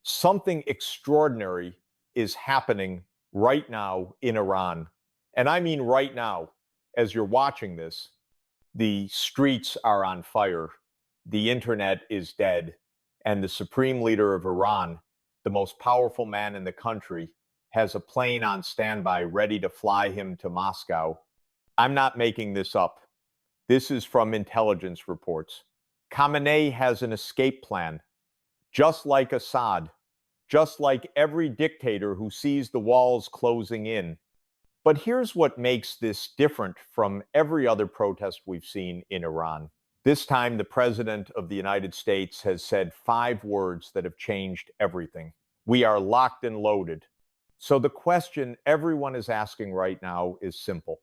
Something extraordinary is happening right now in Iran. And I mean right now, as you're watching this, the streets are on fire, the internet is dead, and the supreme leader of Iran, the most powerful man in the country, has a plane on standby ready to fly him to Moscow. I'm not making this up. This is from intelligence reports. Khamenei has an escape plan, just like Assad, just like every dictator who sees the walls closing in. But here's what makes this different from every other protest we've seen in Iran. This time, the President of the United States has said 5 words that have changed everything. We are locked and loaded. So the question everyone is asking right now is simple.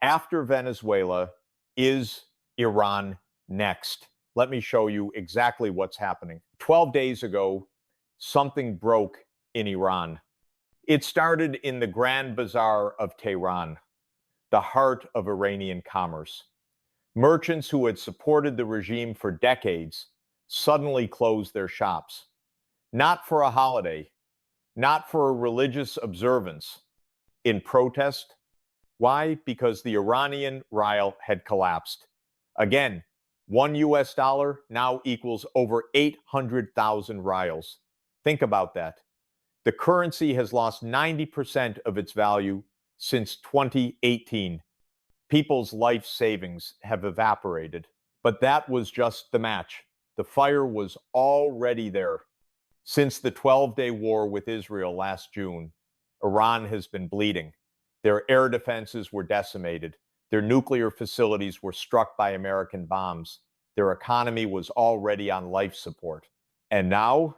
After Venezuela, is Iran next? Let me show you exactly what's happening. 12 days ago, something broke in Iran. It started in the Grand Bazaar of Tehran, the heart of Iranian commerce. Merchants who had supported the regime for decades suddenly closed their shops. Not for a holiday, not for a religious observance. In protest. Why? Because the Iranian rial had collapsed. Again, $1 now equals over 800,000 rials. Think about that. The currency has lost 90% of its value since 2018. People's life savings have evaporated. But that was just the match. The fire was already there. Since the 12-day war with Israel last June, Iran has been bleeding. Their air defenses were decimated. Their nuclear facilities were struck by American bombs. Their economy was already on life support. And now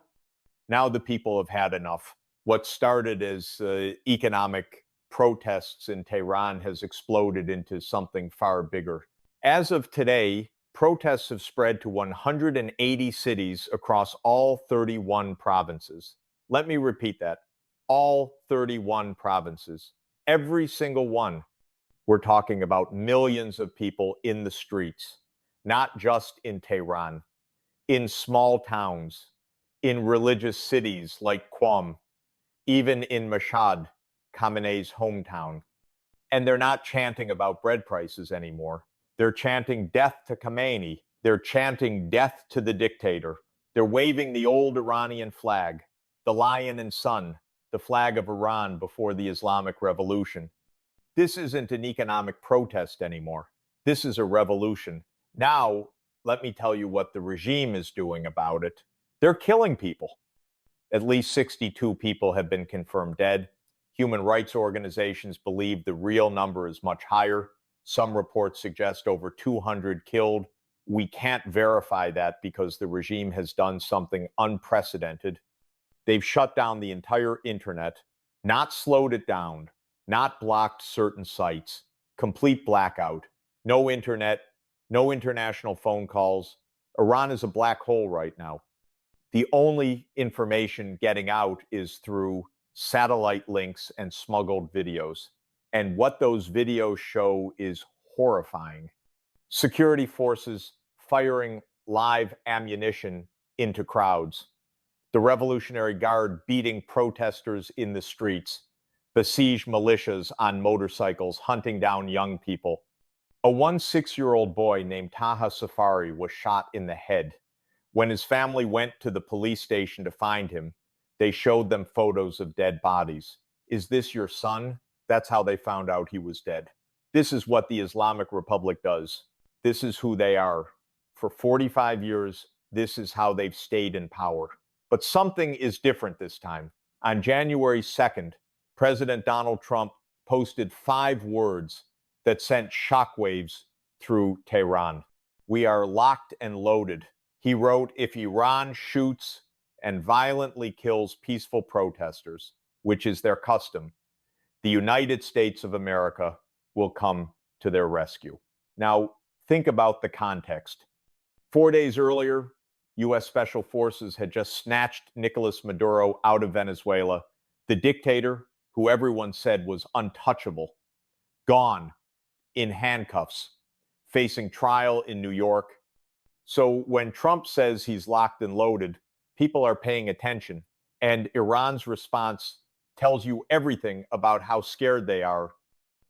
the people have had enough. What started as economic protests in Tehran has exploded into something far bigger. As of today, protests have spread to 180 cities across all 31 provinces. Let me repeat that. All 31 provinces. Every single one. We're talking about millions of people in the streets, not just in Tehran, in small towns, in religious cities like Qom, even in Mashhad, Khamenei's hometown. And they're not chanting about bread prices anymore. They're chanting death to Khamenei. They're chanting death to the dictator. They're waving the old Iranian flag, the lion and sun, the flag of Iran before the Islamic Revolution. This isn't an economic protest anymore. This is a revolution. Now, let me tell you what the regime is doing about it. They're killing people. At least 62 people have been confirmed dead. Human rights organizations believe the real number is much higher. Some reports suggest over 200 killed. We can't verify that because the regime has done something unprecedented. They've shut down the entire internet, not slowed it down, not blocked certain sites, complete blackout, no internet, no international phone calls. Iran is a black hole right now. The only information getting out is through satellite links and smuggled videos. And what those videos show is horrifying. Security forces firing live ammunition into crowds. The Revolutionary Guard beating protesters in the streets. Besieged militias on motorcycles hunting down young people. A 6-year-old boy named Taha Safari was shot in the head. When his family went to the police station to find him, they showed them photos of dead bodies. Is this your son? That's how they found out he was dead. This is what the Islamic Republic does. This is who they are. For 45 years, this is how they've stayed in power. But something is different this time. On January 2nd, President Donald Trump posted 5 words that sent shockwaves through Tehran. We are locked and loaded. He wrote, if Iran shoots and violently kills peaceful protesters, which is their custom, the United States of America will come to their rescue. Now, think about the context. 4 days earlier, U.S. Special Forces had just snatched Nicolas Maduro out of Venezuela, the dictator who everyone said was untouchable, gone, in handcuffs, facing trial in New York. So when Trump says he's locked and loaded, people are paying attention. And Iran's response tells you everything about how scared they are.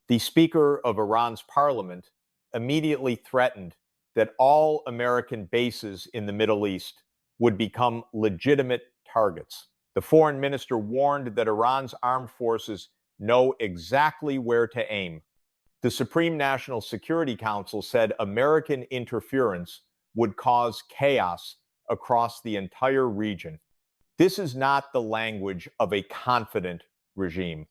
The Speaker of Iran's parliament immediately threatened that all American bases in the Middle East would become legitimate targets. The foreign minister warned that Iran's armed forces know exactly where to aim. The Supreme National Security Council said American interference would cause chaos across the entire region. This is not the language of a confident regime.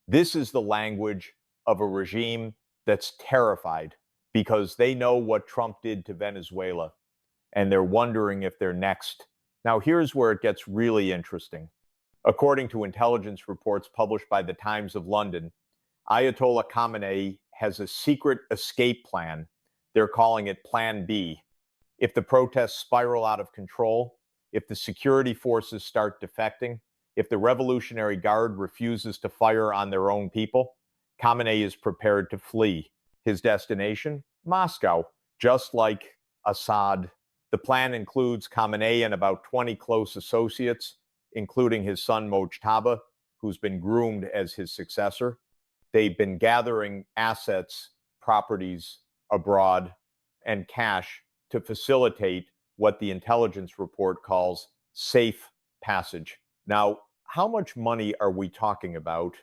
This is the language of a regime that's terrified because they know what Trump did to Venezuela and they're wondering if they're next. Now, here's where it gets really interesting. According to intelligence reports published by the Times of London, Ayatollah Khamenei has a secret escape plan. They're calling it Plan B. If the protests spiral out of control, if the security forces start defecting, if the Revolutionary Guard refuses to fire on their own people, Khamenei is prepared to flee. His destination? Moscow, just like Assad. The plan includes Khamenei and about 20 close associates, including his son Mojtaba, who's been groomed as his successor. They've been gathering assets, properties abroad, and cash to facilitate what the intelligence report calls safe passage. Now, how much money are we talking about?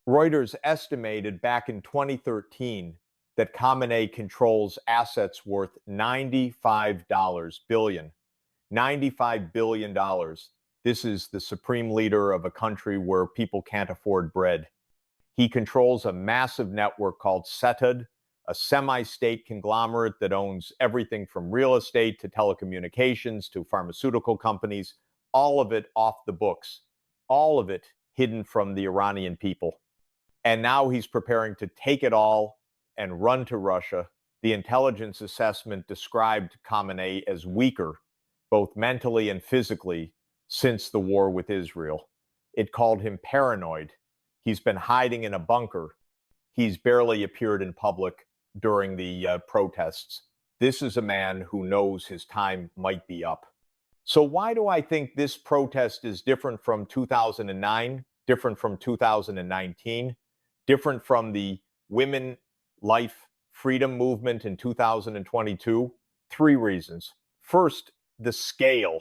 Reuters estimated back in 2013 that Khamenei controls assets worth $95 billion. $95 billion. This is the supreme leader of a country where people can't afford bread. He controls a massive network called Setad, a semi-state conglomerate that owns everything from real estate to telecommunications to pharmaceutical companies, all of it off the books, all of it hidden from the Iranian people. And now he's preparing to take it all and run to Russia. The intelligence assessment described Khamenei as weaker, both mentally and physically, since the war with Israel. It called him paranoid. He's been hiding in a bunker. He's barely appeared in public during the protests. This is a man who knows his time might be up. So why do I think this protest is different from 2009, different from 2019, different from the women life freedom movement in 2022? Three reasons. First, the scale.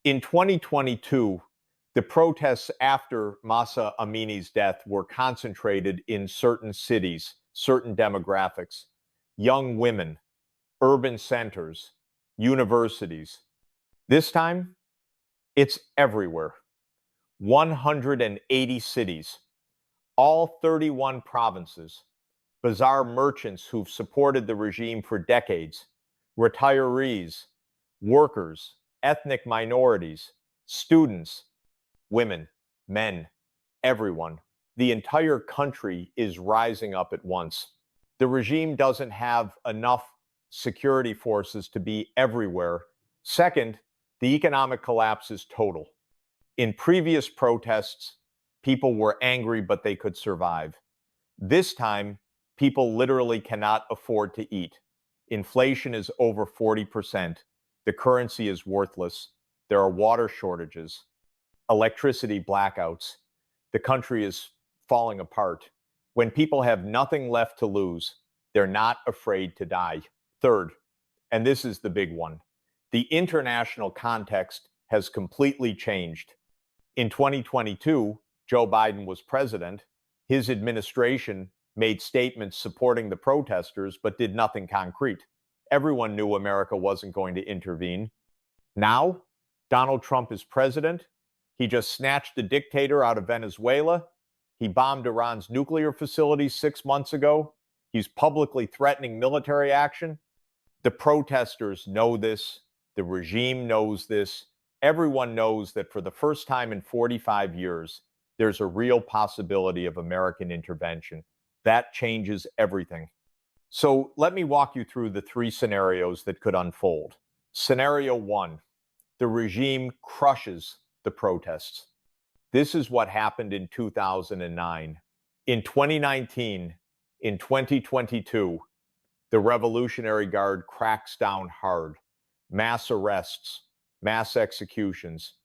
In 2022, the protests after Mahsa Amini's death were concentrated in certain cities, certain demographics, young women, urban centers, universities. This time, it's everywhere. 180 cities, all 31 provinces, bazaar merchants who've supported the regime for decades, retirees, workers, ethnic minorities, students, women, men, everyone. The entire country is rising up at once. The regime doesn't have enough security forces to be everywhere. Second, the economic collapse is total. In previous protests, people were angry, but they could survive. This time, people literally cannot afford to eat. Inflation is over 40%. The currency is worthless. There are water shortages, electricity blackouts. The country is falling apart. When people have nothing left to lose, they're not afraid to die. Third, and this is the big one, the international context has completely changed. In 2022, Joe Biden was president. His administration made statements supporting the protesters, but did nothing concrete. Everyone knew America wasn't going to intervene. Now, Donald Trump is president. He just snatched a dictator out of Venezuela. He bombed Iran's nuclear facilities 6 months ago. He's publicly threatening military action. The protesters know this. The regime knows this. Everyone knows that for the first time in 45 years, there's a real possibility of American intervention. That changes everything. So let me walk you through the three scenarios that could unfold. Scenario one, the regime crushes the protests. This is what happened in 2009. In 2019, in 2022, the Revolutionary Guard cracks down hard. Mass arrests, mass executions.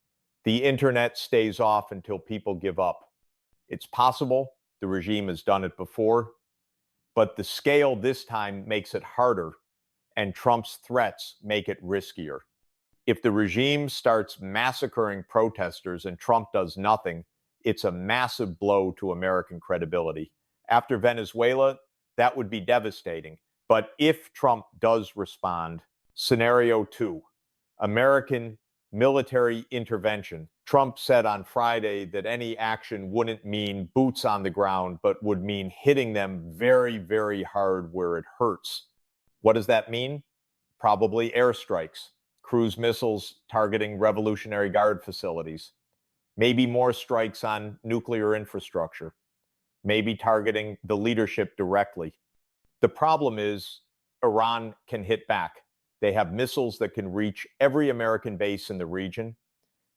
The internet stays off until people give up. It's possible. The regime has done it before. But the scale this time makes it harder, and Trump's threats make it riskier. If the regime starts massacring protesters and Trump does nothing, it's a massive blow to American credibility. After Venezuela, that would be devastating. But if Trump does respond, scenario two, American military intervention. Trump said on Friday that any action wouldn't mean boots on the ground, but would mean hitting them very, very hard where it hurts. What does that mean? Probably airstrikes, cruise missiles targeting Revolutionary Guard facilities, maybe more strikes on nuclear infrastructure, maybe targeting the leadership directly. The problem is Iran can hit back. They have missiles that can reach every American base in the region.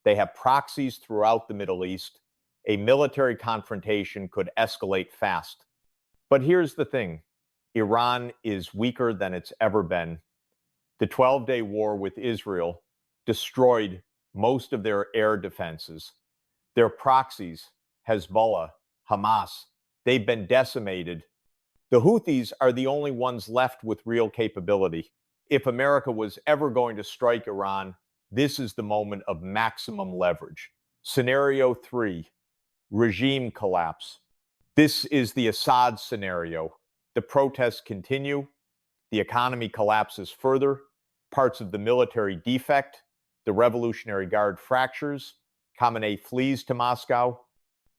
They have proxies throughout the Middle East. A military confrontation could escalate fast. But here's the thing. Iran is weaker than it's ever been. The 12-day war with Israel destroyed most of their air defenses. Their proxies, Hezbollah, Hamas, they've been decimated. The Houthis are the only ones left with real capability. If America was ever going to strike Iran, this is the moment of maximum leverage. Scenario three, regime collapse. This is the Assad scenario. The protests continue, the economy collapses further, parts of the military defect, the Revolutionary Guard fractures, Khamenei flees to Moscow.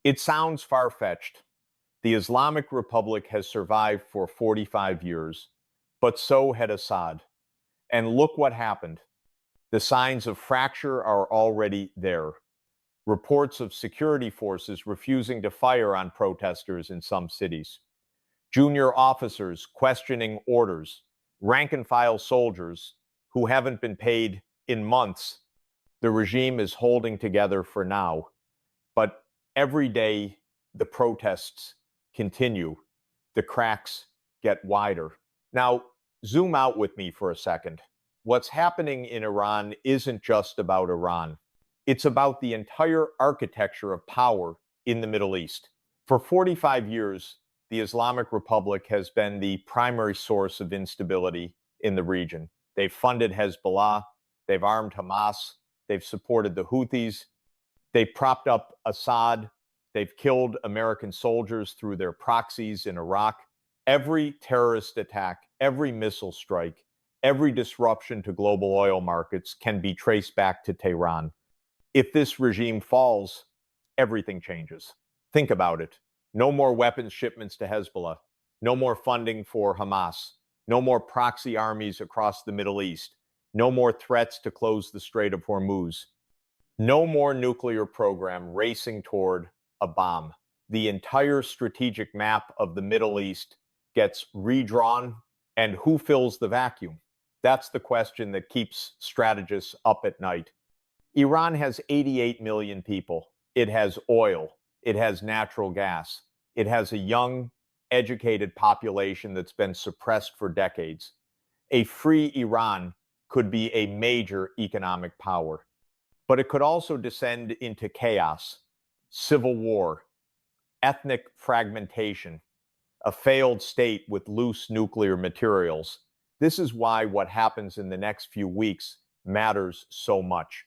It sounds far-fetched. The Islamic Republic has survived for 45 years, but so had Assad. And look what happened. The signs of fracture are already there. Reports of security forces refusing to fire on protesters in some cities. Junior officers questioning orders. Rank-and-file soldiers who haven't been paid in months. The regime is holding together for now. But every day, the protests continue. The cracks get wider. Now, zoom out with me for a second. What's happening in Iran isn't just about Iran. It's about the entire architecture of power in the Middle East. For 45 years, the Islamic Republic has been the primary source of instability in the region. They've funded Hezbollah, they've armed Hamas, they've supported the Houthis, they've propped up Assad, they've killed American soldiers through their proxies in Iraq. Every terrorist attack, every missile strike, every disruption to global oil markets can be traced back to Tehran. If this regime falls, everything changes. Think about it. No more weapons shipments to Hezbollah. No more funding for Hamas. No more proxy armies across the Middle East. No more threats to close the Strait of Hormuz. No more nuclear program racing toward a bomb. The entire strategic map of the Middle East gets redrawn, and who fills the vacuum? That's the question that keeps strategists up at night. Iran has 88 million people. It has oil. It has natural gas. It has a young, educated population that's been suppressed for decades. A free Iran could be a major economic power, but it could also descend into chaos, civil war, ethnic fragmentation, a failed state with loose nuclear materials. This is why what happens in the next few weeks matters so much.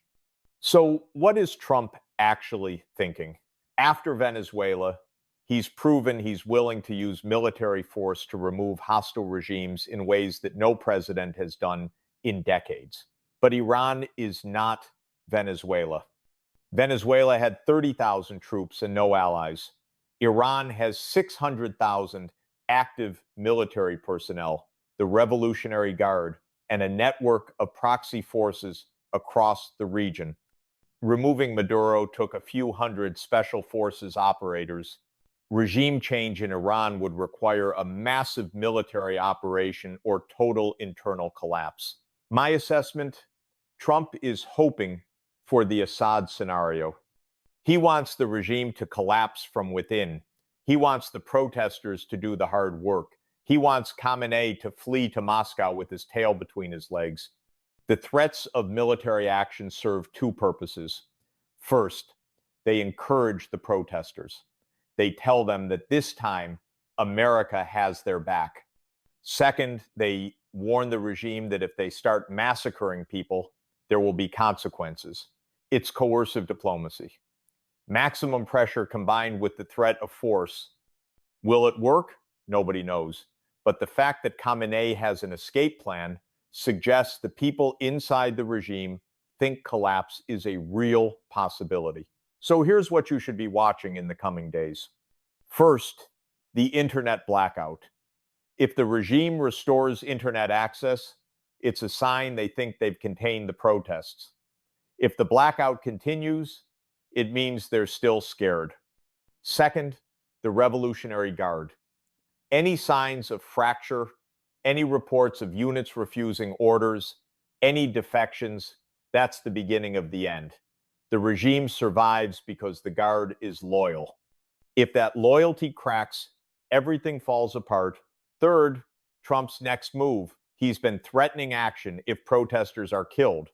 So, what is Trump actually thinking? After Venezuela, he's proven he's willing to use military force to remove hostile regimes in ways that no president has done in decades. But Iran is not Venezuela. Venezuela had 30,000 troops and no allies. Iran has 600,000 active military personnel, the Revolutionary Guard, and a network of proxy forces across the region. Removing Maduro took a few hundred special forces operators. Regime change in Iran would require a massive military operation or total internal collapse. My assessment, Trump is hoping for the Assad scenario. He wants the regime to collapse from within. He wants the protesters to do the hard work. He wants Khamenei to flee to Moscow with his tail between his legs. The threats of military action serve two purposes. First, they encourage the protesters. They tell them that this time America has their back. Second, they warn the regime that if they start massacring people, there will be consequences. It's coercive diplomacy. Maximum pressure combined with the threat of force. Will it work? Nobody knows. But the fact that Khamenei has an escape plan suggests the people inside the regime think collapse is a real possibility. So here's what you should be watching in the coming days. First, the internet blackout. If the regime restores internet access, it's a sign they think they've contained the protests. If the blackout continues, it means they're still scared. Second, the Revolutionary Guard. Any signs of fracture, any reports of units refusing orders, any defections, that's the beginning of the end. The regime survives because the Guard is loyal. If that loyalty cracks, everything falls apart. Third, Trump's next move. He's been threatening action if protesters are killed.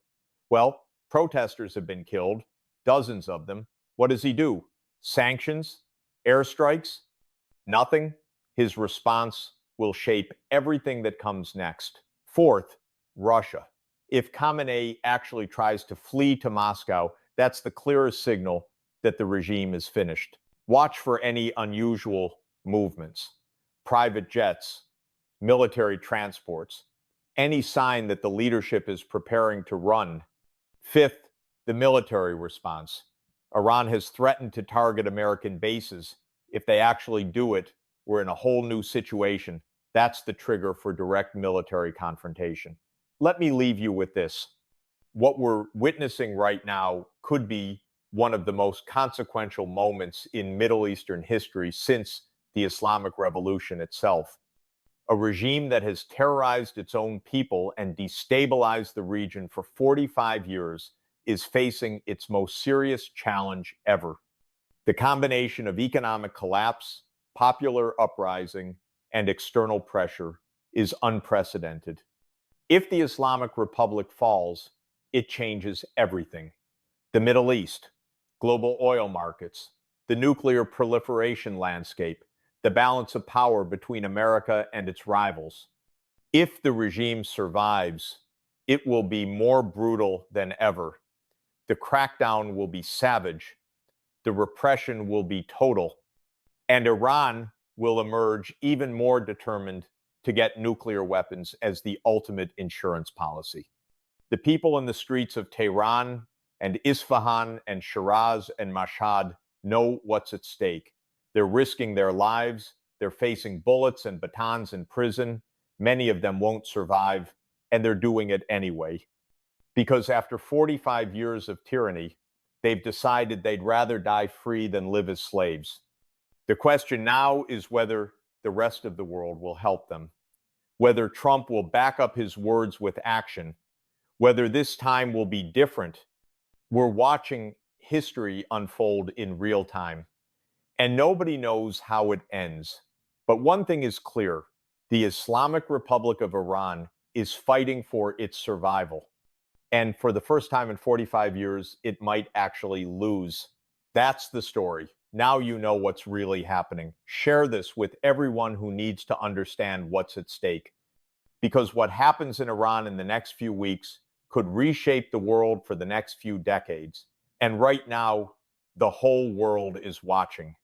Well, protesters have been killed, dozens of them. What does he do? Sanctions? Airstrikes? Nothing? His response will shape everything that comes next. Fourth, Russia. If Khamenei actually tries to flee to Moscow, that's the clearest signal that the regime is finished. Watch for any unusual movements, private jets, military transports, any sign that the leadership is preparing to run. Fifth, the military response. Iran has threatened to target American bases. If they actually do it, we're in a whole new situation. That's the trigger for direct military confrontation. Let me leave you with this. What we're witnessing right now could be one of the most consequential moments in Middle Eastern history since the Islamic Revolution itself. A regime that has terrorized its own people and destabilized the region for 45 years is facing its most serious challenge ever. The combination of economic collapse, popular uprising, and external pressure is unprecedented. If the Islamic Republic falls, it changes everything. The Middle East, global oil markets, the nuclear proliferation landscape, the balance of power between America and its rivals. If the regime survives, it will be more brutal than ever. The crackdown will be savage. The repression will be total. And Iran will emerge even more determined to get nuclear weapons as the ultimate insurance policy. The people in the streets of Tehran and Isfahan and Shiraz and Mashhad know what's at stake. They're risking their lives. They're facing bullets and batons in prison. Many of them won't survive, and they're doing it anyway. Because after 45 years of tyranny, they've decided they'd rather die free than live as slaves. The question now is whether the rest of the world will help them, whether Trump will back up his words with action, whether this time will be different. We're watching history unfold in real time, and nobody knows how it ends. But one thing is clear: the Islamic Republic of Iran is fighting for its survival. And for the first time in 45 years, it might actually lose. That's the story. Now you know what's really happening. Share this with everyone who needs to understand what's at stake. Because what happens in Iran in the next few weeks could reshape the world for the next few decades. And right now, the whole world is watching.